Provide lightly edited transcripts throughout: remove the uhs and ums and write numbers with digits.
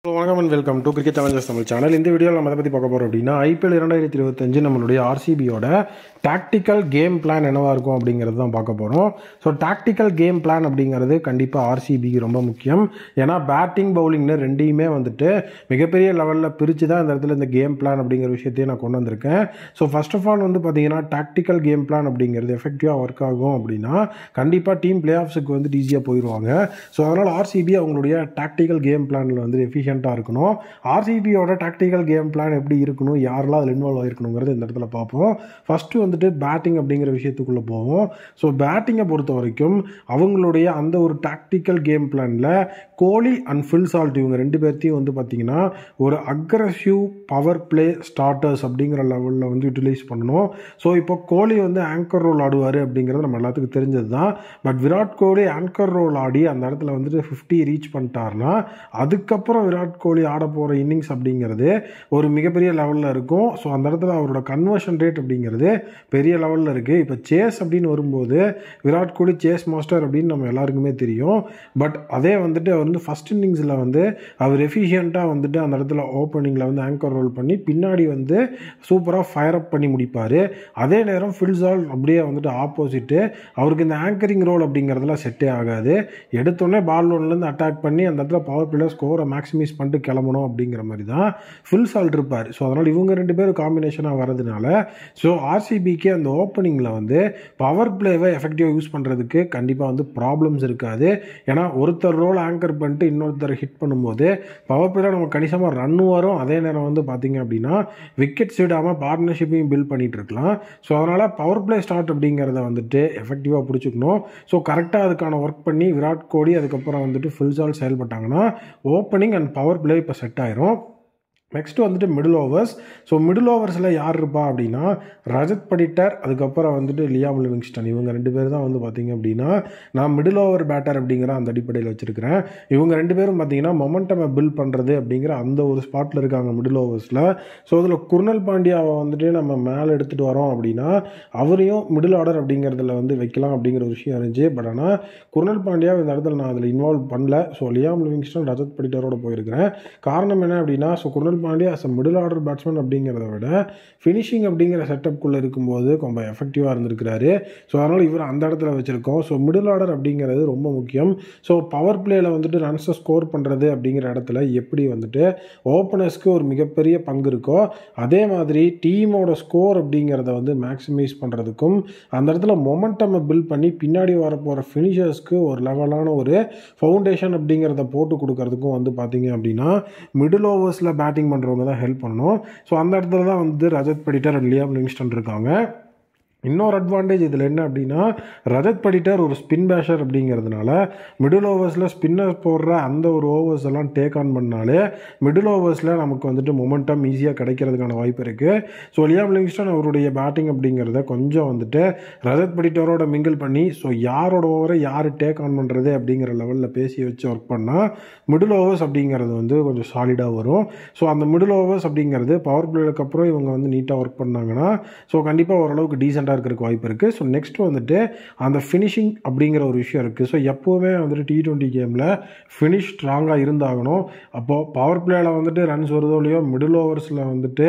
வணக்கம் and welcome to cricket Challengers Tamil channel. இந்த வீடியோவில் நம்ம எதை பற்றி பார்க்க போகிறோம் அப்படின்னா, ஐபிஎல் 2025 நம்மளுடைய ஆர்சிபியோட டாக்டிக்கல் கேம் பிளான் என்னவாக இருக்கும் அப்படிங்கிறது தான் பார்க்க போகிறோம். ஸோ டாக்டிக்கல் கேம் பிளான் அப்படிங்கிறது கண்டிப்பாக ஆர்சிபிக்கு ரொம்ப முக்கியம். ஏன்னா பேட்டிங் பவுலிங்னு ரெண்டையுமே வந்துட்டு மிகப்பெரிய லெவலில் பிரித்து தான் இந்த இடத்துல இந்த கேம் பிளான் அப்படிங்கிற விஷயத்தையும் நான் கொண்டு வந்திருக்கேன். ஸோ ஃபர்ஸ்ட் ஆஃப் ஆல் வந்து பார்த்தீங்கன்னா, டாக்டிக்கல் கேம் பிளான் அப்படிங்கிறது எஃபெக்டிவாக ஒர்க் ஆகும் அப்படின்னா கண்டிப்பாக டீம் பிளே ஆஃப்ஸுக்கு வந்து ஈஸியாக போயிடுவாங்க. ஸோ அதனால் ஆர்சிபி அவங்களுடைய டாக்டிக்கல் கேம் பிளானில் வந்து எஃபிஷியண்ட்டாக இருக்கணும். ஆர்சிபியோட டாக்டிக்கல் கேம் பிளான் எப்படி இருக்கணும், யாரெல்லாம் அதில் இன்வால்வ் ஆகிருக்கணுங்கிறது இந்த இடத்துல பார்ப்போம். ஃபஸ்ட்டு வந்துட்டு பேட்டிங் அப்படிங்கிற விஷயத்துக்குள்ளே போவோம். ஸோ பேட்டிங்கை பொறுத்த வரைக்கும் அவங்களுடைய அந்த ஒரு டாக்டிக்கல் கேம் பிளானில் கோலி அண்ட் ஃபில் சால்ட் இவங்க ரெண்டு பேர்த்தையும் வந்து பார்த்திங்கன்னா ஒரு அக்ரஸிவ் பவர் பிளே ஸ்டார்டர்ஸ் அப்படிங்கிற லெவலில் வந்து யூட்டிலைஸ் பண்ணணும். ஸோ இப்போ கோலி வந்து ஆங்கர் ரோல் ஆடுவார் அப்படிங்கிறது நம்ம எல்லாத்துக்கும் தெரிஞ்சது தான். But Virat Kohli anchor role ஆடி அந்த இடத்துல வந்துட்டு 50 ரீச் பண்ணிட்டார்னா அதுக்கப்புறம் விராட் கோலி ஆட போகிற இன்னிங்ஸ் அப்படிங்கிறது ஒரு மிகப்பெரிய லெவலில் இருக்கும். ஸோ அந்த இடத்துல அவரோட கன்வர்ஷன் ரேட் அப்படிங்கிறது பெரிய லெவலில் இருக்குது. இப்போ சேஸ் அப்படின்னு வரும்போது விராட் கோலி சேஸ் மாஸ்டர் அப்படின்னு நம்ம எல்லாருக்குமே தெரியும். பட் அதே வந்துட்டு அவர் வந்து ஃபஸ்ட் இன்னிங்ஸில் வந்து அவர் எஃபிஷியண்ட்டாக வந்துட்டு அந்த இடத்துல ஓப்பனிங்கில் வந்து ஆங்கர் ரோல் பண்ணி பின்னாடி வந்து சூப்பராக ஃபயர் அப் பண்ணி முடிப்பார். அதே நேரம் ஃபில் சால்ட் அப்படியே வந்துட்டு ஆப்போசிட்டு அவருக்கு இந்த ஆங்கரிங் ரோல் அப்படிங்கிறதுல செட்டே ஆகாது. எடுத்தோடனே பால் ஒன்லேருந்து அட்டாக் பண்ணி அந்த இடத்துல பவர் பிளேயர் ஸ்கோரை மேக்ஸிமைஸ் பண்ணிட்டு கிளம்பணும் அப்படிங்கிற மாதிரி தான் ஃபில் சால்ட் இருப்பார். ஸோ அதனால் இவங்க ரெண்டு பேரும் காம்பினேஷனாக வரதுனால ஸோ ஆர்சிபிக்கு அந்த ஓப்பனிங்கில் வந்து பவர் பிளேவை எஃபெக்டிவாக யூஸ் பண்ணுறதுக்கு கண்டிப்பாக வந்து ப்ராப்ளம்ஸ் இருக்காது. ஏன்னா ஒருத்தர் ரோல் ஆங்கர் பண்ணிட்டு இன்னொருத்தர் ஹிட் பண்ணும்போது பவர் பிளேயில் நம்ம கணிசமாக ரன் வரும். அதே நேரம் வந்து பார்த்திங்க அப்படின்னா விக்கெட்ஸ் விடாமல் பார்ட்னர்ஷிப்பையும் பில்ட் பண்ணிகிட்டு இருக்கலாம். ஸோ அதனால் பவர் பிளே ஸ்டார்ட் அப்படிங்கிறத வந்துட்டு எஃபெக்டிவாக பிடிச்சிக்கணும். ஸோ கரெக்டாக அதுக்கான ஒர்க் பண்ணி விராட் கோலி அதுக்கப்புறம் வந்துட்டு ஃபில் சால்ட் செயல்பட்டாங்கன்னா ஓப்பனிங் அண்ட் பவர் பிளே இப்போ செட் ஆயிரும். நெக்ஸ்ட் வந்துட்டு மிடில் ஓவர்ஸ். ஸோ மிடில் ஓவர்ஸில் யார் இருப்பா அப்படின்னா ரஜத் படிட்டர் அதுக்கப்புறம் வந்துட்டு லியாம் லிவிங்ஸ்டன் இவங்க ரெண்டு பேர் தான் வந்து பார்த்திங்க அப்படின்னா நான் மிடில் ஓவர் பேட்டர் அப்படிங்கிற அந்த அடிப்படையில் வச்சுருக்கிறேன். இவங்க ரெண்டு பேரும் பார்த்திங்கன்னா மொமெண்டமை பில்ட் பண்ணுறது அப்படிங்கிற அந்த ஒரு ஸ்பாட்டில் இருக்காங்க மிடில் ஓவர்ஸில். ஸோ இதில் குர்னல் பாண்டியாவை வந்துட்டு நம்ம மேலே எடுத்துகிட்டு வரோம் அப்படின்னா அவரையும் மிடில் ஆர்டர் அப்படிங்கிறதுல வந்து வைக்கலாம் அப்படிங்கிற ஒரு விஷயம் இருந்துச்சு. பட் ஆனால் குர்னல் பாண்டியா இந்த இடத்துல நான் அதில் இன்வால்வ் பண்ணல. ஸோ லியாம் லிவிங்ஸ்டன் ரஜத் படிட்டரோட போயிருக்கிறேன். காரணம் என்ன அப்படின்னா so Krunal Pandya as a middle order batsman அப்படிங்கிறத விட ஃபினிஷிங் அப்படிங்கிற செட்டப்குள்ளே இருக்கும்போது கொஞ்சம் எஃபெக்டிவாக இருந்திருக்கிறாரு. ஸோ அதனால் இவர் அந்த இடத்துல வச்சுருக்கோம். ஸோ மிடில் ஆர்டர் அப்படிங்கிறது ரொம்ப முக்கியம். ஸோ பவர் பிளேயில் வந்துட்டு ரன்ஸை ஸ்கோர் பண்ணுறது அப்படிங்கிற இடத்துல எப்படி வந்துட்டு ஓப்பனர்ஸ்க்கு ஒரு மிகப்பெரிய பங்கு இருக்கோ அதே மாதிரி டீமோட ஸ்கோர் அப்படிங்கிறத வந்து மேக்ஸிமைஸ் பண்ணுறதுக்கும் அந்த இடத்துல மொமெண்டமை பில்ட் பண்ணி பின்னாடி வரப்போகிற ஃபினிஷர்ஸ்க்கு ஒரு லெவலான ஒரு ஃபவுண்டேஷன் அப்படிங்கிறத போட்டு கொடுக்கறதுக்கும் வந்து பார்த்திங்க அப்படின்னா மிடில் ஓவர்ஸில் பேட்டிங் பண்ணுறவங்க தான் ஹெல்ப் பண்ணணும். ஸோ அந்த இடத்துல தான் வந்து Rajat Patidar and Liam Livingstone இருக்காங்க. இன்னொரு அட்வான்டேஜ் இதில் என்ன அப்படின்னா ரஜத் படிட்டர் ஒரு ஸ்பின் பேஷர் அப்படிங்கிறதுனால மிடில் ஓவர்ஸில் ஸ்பின்னர் போடுற அந்த ஒரு ஓவர்ஸ் எல்லாம் டேக் ஆன் பண்ணாலே மிடில் ஓவர்ஸில் நமக்கு வந்துட்டு மொமெண்டம் ஈஸியாக கிடைக்கிறதுக்கான வாய்ப்பு இருக்குது. ஸோ லியாம் லிவிங்ஸ்டன் அவருடைய பேட்டிங் அப்படிங்கிறத கொஞ்சம் வந்துட்டு ரஜத் படிட்டரோட மிங்கிள் பண்ணி ஸோ யாரோட ஓவரை யார் டேக் ஆன் பண்ணுறது அப்படிங்கிற லெவலில் பேசி வச்சு ஒர்க் பண்ணால் மிடில் ஓவர்ஸ் அப்படிங்கிறது வந்து கொஞ்சம் சாலிடாக வரும். ஸோ அந்த மிடில் ஓவர்ஸ் அப்படிங்கிறது பவர் பிளேக்கு அப்புறம் இவங்க வந்து நீட்டாக ஒர்க் பண்ணாங்கன்னா ஸோ கண்டிப்பாக ஓரளவுக்கு டீசெண்டாக இருக்கிறதுக்கு வாய்ப்பு இருக்குது. ஸோ நெக்ஸ்ட் வந்துட்டு அந்த ஃபினிஷிங் அப்படிங்கிற ஒரு விஷயம் இருக்குது. ஸோ எப்போவுமே வந்துட்டு T20 கேமில் ஃபினிஷ் ஸ்ட்ராங்காக இருந்தாகணும். அப்போது பவர் பிளேயில் வந்துட்டு ரன்ஸ் வருதோ இல்லையோ மிடில் ஓவர்ஸில் வந்துட்டு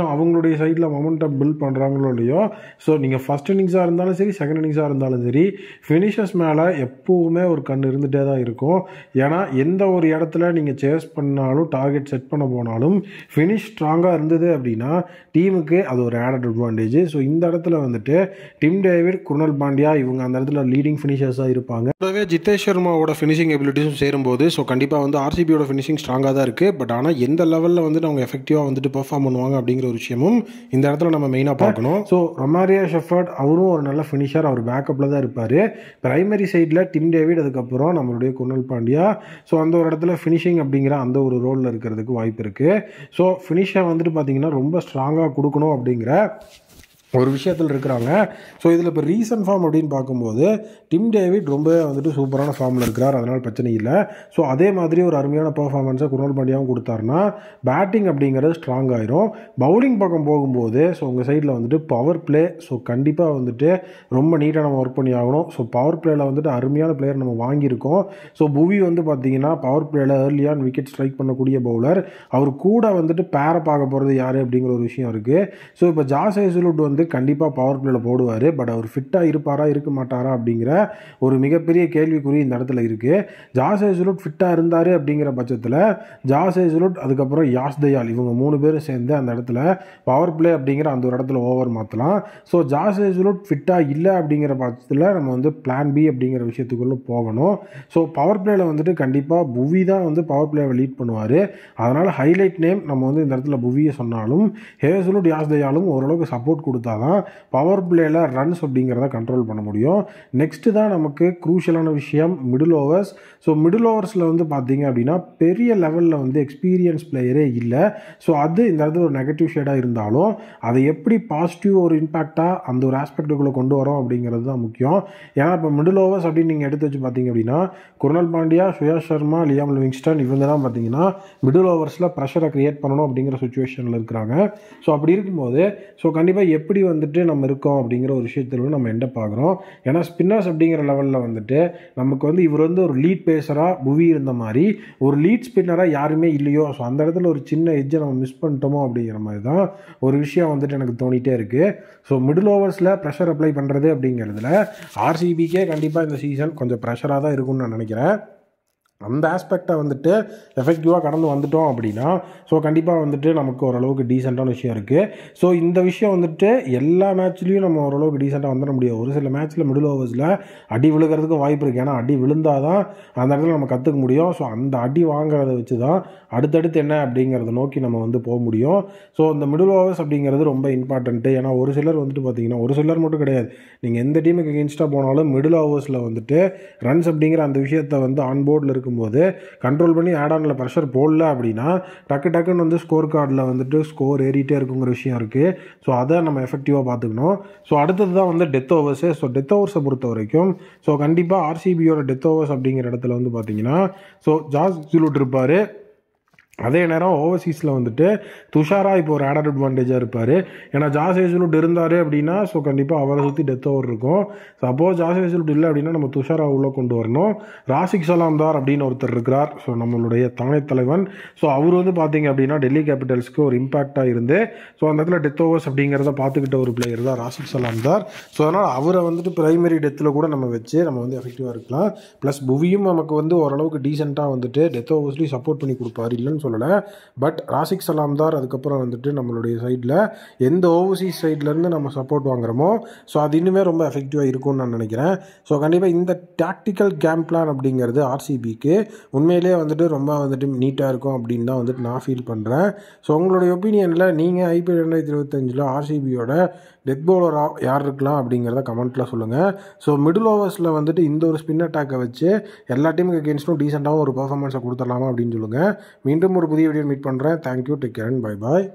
அவங்களுடைய சைடில் மொமெண்டம் பில்ட் பண்ணுறாங்களோ இல்லையோ ஸோ நீங்கள் ஃபஸ்ட் இன்னிங்ஸாக இருந்தாலும் சரி செகண்ட் இன்னிங்ஸாக இருந்தாலும் சரி ஃபினிஷர்ஸ் மேலே எப்போவுமே ஒரு கண் இருந்துகிட்டே தான் இருக்கும். ஏன்னா எந்த ஒரு இடத்துல நீங்கள் சேஸ் பண்ணாலும் டார்கெட் செட் பண்ண போனாலும் ஃபினிஷ் ஸ்ட்ராங்காக இருந்தது அப்படின்னா டீமுக்கு அது ஒரு ஆடட் அட்வான்டேஜ். ஸோ இந்த இடத்துல வந்துட்டு டிம் டேவிட் குர்னல் பாண்டியா இவங்க அந்த இடத்துல லீடிங் ஃபினிஷர்ஸாக இருப்பாங்க. கூடவே ஜிதேஷ் சர்மாவோட ஃபினிஷிங் எபிலிட்டிஸும் சேரும்போது ஸோ கண்டிப்பாக வந்து ஆர்சிபியோட ஃபினிஷிங் ஸ்ட்ராங்காக தான் இருக்குது. பட் ஆனால் எந்த லெவலில் வந்துட்டு அவங்க எஃபெக்டிவாக வந்துட்டு பெர்ஃபார்ம் பண்ணுவாங்க அப்படிங்கிற ஒரு விஷயமும் இந்த இடத்துல நம்ம மெயினாக பார்க்கணும். ஸோ ரொமாரியோ ஷெஃபர்ட் அவரும் ஒரு நல்ல ஃபினிஷர், அவர் பேக்கப்பில் தான் இருப்பார். பிரைமரி சைடில் டிம் டேவிட் அதுக்கப்புறம் நம்மளுடைய குர்னல் பாண்டியா ஸோ அந்த ஒரு இடத்துல ஃபினிஷிங் அப்படிங்கிற அந்த ஒரு ரோலில் இருக்கிறதுக்கு வாய்ப்பு இருக்குது. ஸோ ஃபினிஷை வந்துட்டு பார்த்திங்கன்னா ரொம்ப ஸ்ட்ராங்காக கொடுக்கணும் அப்படிங்கிற ஒரு விஷயத்தில் இருக்கிறாங்க. ஸோ இதில் இப்போ ரீசன்ட் ஃபார்ம் அப்படின்னு பார்க்கும்போது டிம் டேவிட் ரொம்ப வந்துட்டு சூப்பரான ஃபார்மில் இருக்கிறார், அதனால் பிரச்சனை இல்லை. ஸோ அதே மாதிரி ஒரு அருமையான பெர்ஃபார்மன்ஸை குருணால் பாண்டியாவும் கொடுத்தாருன்னா பேட்டிங் அப்படிங்கிறது ஸ்ட்ராங் ஆயிரும். பவுலிங் பக்கம் போகும்போது ஸோ உங்கள் சைடில் வந்துட்டு பவர் பிளே, ஸோ கண்டிப்பாக வந்துட்டு ரொம்ப நீட்டாக நம்ம ஒர்க் பண்ணி ஆகணும். ஸோ பவர் பிளேயில் வந்துட்டு அருமையான பிளேயர் நம்ம வாங்கியிருக்கோம். ஸோ புவி வந்து பார்த்தீங்கன்னா பவர் பிளேயில் ஏர்லியான விக்கெட் ஸ்ட்ரைக் பண்ணக்கூடிய பவுலர். அவர் கூட வந்துட்டு பேரை பார்க்க போகிறது யார் அப்படிங்கிற ஒரு விஷயம் இருக்குது. ஸோ இப்போ ஜாஸ் ஹேசல்வுட் வந்து கண்டிப்பாக பவர் பிளேயில் போடுவார். பட் அவர் ஃபிட்டாக இருப்பாரா இருக்க மாட்டாரா அப்படிங்கிற ஒரு மிகப்பெரிய கேள்விக்குறி இந்த இடத்துல இருக்குது. ஜாஸ் ஹேசல்வுட் ஃபிட்டாக இருந்தார் அப்படிங்கிற பட்சத்தில் ஜாஸ் ஹேசல்வுட் அதுக்கப்புறம் யாஸ் தயால் இவங்க 3 பேரும் சேர்ந்து அந்த இடத்துல பவர் பிளே அப்படிங்கிற அந்த ஒரு இடத்துல ஓவர் மாற்றலாம். ஸோ ஜாஸ் ஹேசல்வுட் ஃபிட்டாக இல்லை அப்படிங்கிற பட்சத்தில் நம்ம வந்து பிளான் பி அப்படிங்கிற விஷயத்துக்குள்ளே போகணும். ஸோ பவர் பிளேயில் வந்துட்டு கண்டிப்பாக புவி தான் வந்து பவர் பிளேவை லீட் பண்ணுவார். அதனால் ஹைலைட் நேம் நம்ம வந்து இந்த இடத்துல புவியை சொன்னாலும் ஹேசல்வுட் யாஸ் தயாலும் ஓரளவுக்கு சப்போர்ட் கொடுத்தாதான் பவர் பிளேயில் ரன்ஸ் அப்படிங்கிறத கண்ட்ரோல் பண்ண முடியும். நெக்ஸ்ட்டு தான் நமக்கு க்ரூஷியலான விஷயம் மிடில் ஓவர்ஸ். ஸோ மிடில் ஓவர்ஸில் வந்து பார்த்தீங்க அப்படின்னா பெரிய லெவலில் வந்து எக்ஸ்பீரியன்ஸ் பிளேயரே இல்லை. ஸோ அது இந்த இடத்துல ஒரு நெகட்டிவ் ஷேடாக இருந்தாலும் அதை எப்படி பாசிட்டிவ் ஒரு இம்பாக்டாக அந்த ஒரு ஆஸ்பெக்டுக்குள்ளே கொண்டு வரோம் அப்படிங்கிறது தான் முக்கியம். ஏன்னா இப்போ மிடில் ஓவர்ஸ் அப்படின்னு நீங்கள் எடுத்து வச்சு பார்த்தீங்க அப்படின்னா குருணால் பாண்டியா, சுயாஷ் சர்மா, லியாம் லிவிங்ஸ்டன் இவங்க தான் பார்த்தீங்கன்னா மிடில் ஓவர்ஸில் ப்ரெஷரை க்ரியேட் பண்ணணும் அப்படிங்கிற சுச்சுவேஷனில் இருக்கிறாங்க. ஸோ அப்படி இருக்கும்போது ஸோ கண்டிப்பாக எப்படி வந்துட்டு நம்ம இருக்கோம் அப்படிங்கிற ஒரு விஷயத்தில் நம்ம எண்டை பார்க்குறோம். ஏன்னா ஸ்பின்னர்ஸ் அப்படிங்கிற லெவலில் வந்துட்டு நமக்கு வந்து இவர் வந்து ஒரு லீட் பேசராக புவி இருந்த மாதிரி ஒரு லீட் ஸ்பின்னராக யாருமே இல்லையோ. ஸோ அந்த இடத்துல ஒரு சின்ன எட்ஜை நம்ம மிஸ் பண்ணிட்டோமோ அப்படிங்கிற மாதிரி தான் ஒரு விஷயம் வந்துட்டு எனக்கு தோணிகிட்டே இருக்குது. ஸோ மிடில் ஓவர்ஸில் ப்ரெஷர் அப்ளை பண்ணுறது அப்படிங்கிறதுல ஆர்சிபிக்கே கண்டிப்பாக இந்த சீசன் கொஞ்சம் ப்ரெஷராக தான் இருக்கும்னு நான் நினைக்கிறேன். அந்த ஆஸ்பெக்டை வந்துட்டு எஃபெக்டிவாக கடந்து வந்துட்டோம் அப்படின்னா ஸோ கண்டிப்பாக வந்துட்டு நமக்கு ஓரளவுக்கு டீசெண்டான விஷயம் இருக்குது. ஸோ இந்த விஷயம் வந்துட்டு எல்லா மேட்ச்லேயும் நம்ம ஓரளவுக்கு டீசெண்டாக வந்துட முடியாது. ஒரு சில மேட்ச்சில் மிடில் ஓவர்ஸில் அடி விழுகிறதுக்கு வாய்ப்பு இருக்குது. ஏன்னா அடி விழுந்தால் தான் அந்த இடத்துல நம்ம கற்றுக்க முடியும். ஸோ அந்த அடி வாங்குறத வச்சு தான் அடுத்தடுத்து என்ன அப்படிங்கிறத நோக்கி நம்ம வந்து போக முடியும். ஸோ இந்த மிடில் ஓவர்ஸ் அப்படிங்கிறது ரொம்ப இம்பார்ட்டண்ட்டு. ஏன்னா ஒரு சிலர் வந்துட்டு பார்த்தீங்கன்னா ஒரு சிலர் மட்டும் கிடையாது, நீங்கள் எந்த டீமுக்கு எகென்ஸ்டாக போனாலும் மிடில் ஓவர்ஸில் வந்துட்டு ரன்ஸ் அப்படிங்கிற அந்த விஷயத்தை வந்து ஆன்போர்டில் இருக்கும்போது கண்ட்ரோல் பண்ணி ஆட் ஆனில் ப்ரெஷர் போடல அப்படின்னா டக்குன்னு வந்து ஸ்கோர் கார்டில் வந்துட்டு ஸ்கோர் ஏறிட்டே இருக்குங்கிற விஷயம் இருக்குது. ஸோ அதை நம்ம எஃபெக்டிவாக பார்த்துக்கணும். ஸோ அடுத்தது தான் வந்து டெத் ஓவர்ஸு. ஸோ டெத் ஓவர்ஸை பொறுத்த வரைக்கும் ஸோ கண்டிப்பாக ஆர்சிபியோட டெத் ஓவர்ஸ் அப்படிங்கிற இடத்துல வந்து பார்த்தீங்கன்னா ஸோ ஜாஸ் ஹேசல்வுட் இருப்பார். அதே நேரம் ஓவர்சீஸில் வந்துட்டு துஷாரா இப்போ ஒரு ஆடட் அட்வான்டேஜாக இருப்பார். ஏன்னா ஜாஸ் ஹேசல்வுட் இருந்தார் அப்படின்னா ஸோ கண்டிப்பாக அவரை சுற்றி டெத் ஓவர் இருக்கும். சப்போஸ் ஜாஸ் ஹேசல்வுட் இல்லை அப்படின்னா நம்ம துஷாரா உள்ளே கொண்டு வரணும். ராசிக் சலாம்தார் அப்படின்னு ஒருத்தர் இருக்கிறார், ஸோ நம்மளுடைய தானே தலைவன். ஸோ அவர் வந்து பார்த்தீங்க அப்படின்னா டெல்லி கேபிட்டல்ஸ்க்கு ஒரு இம்பாக்டாக இருந்து ஸோ அந்த இடத்துல டெத் ஓவர்ஸ் அப்படிங்கிறத பார்த்துக்கிட்ட ஒரு பிளேயர் தான் ராசிக் சலாம்தார். ஸோ அதனால் அவரை வந்துட்டு பிரைமரி டெத்தில் கூட நம்ம வச்சு நம்ம வந்து எஃபெக்டிவாக இருக்கலாம். ப்ளஸ் புவியும் நமக்கு வந்து ஓரளவுக்கு டீசெண்டாக வந்துட்டு டெத் ஓவர்ஸ்லேயும் சப்போர்ட் பண்ணி கொடுப்பாரு, இல்லைன்னு சொல்லலை. பட் ராசிக் சலாம்தார் அதுக்கப்புறம் வந்துட்டு நம்மளுடைய சைடில் எந்த ஓவர்சீஸ் சைட்லேருந்து நம்ம சப்போர்ட் வாங்குறோமோ ஸோ அது இன்னுமே ரொம்ப எஃபெக்டிவாக இருக்கும்னு நான் நினைக்கிறேன். ஸோ கண்டிப்பாக இந்த டாக்டிக்கல் கேம் பிளான் அப்படிங்கிறது ஆர்சிபிக்கு உண்மையிலே வந்துட்டு ரொம்ப வந்துட்டு நீட்டாக இருக்கும் அப்படின்னு தான் வந்துட்டு நான் ஃபீல் பண்ணுறேன். ஸோ உங்களுடைய ஒப்பீனியனில் நீங்கள் ஐபிஎல் 2025 ஆர்சிபியோட டெத் பவுலராக யார் இருக்கலாம் அப்படிங்கிறத கமெண்ட்டில் சொல்லுங்கள். ஸோ மிடில் ஓவர்ஸில் வந்துட்டு இந்த ஒரு ஸ்பின் அட்டாக்கை வச்சு எல்லா டீமுக்கு அகேன்ஸ்டும் டீசெண்டாகவும் ஒரு பர்ஃபார்மன்ஸை கொடுத்துடலாமா அப்படின்னு சொல்லுங்கள். மீண்டும் ஒரு புதிய வீடியோ மீட் பண்ணுறேன். Thank you, take care and bye bye.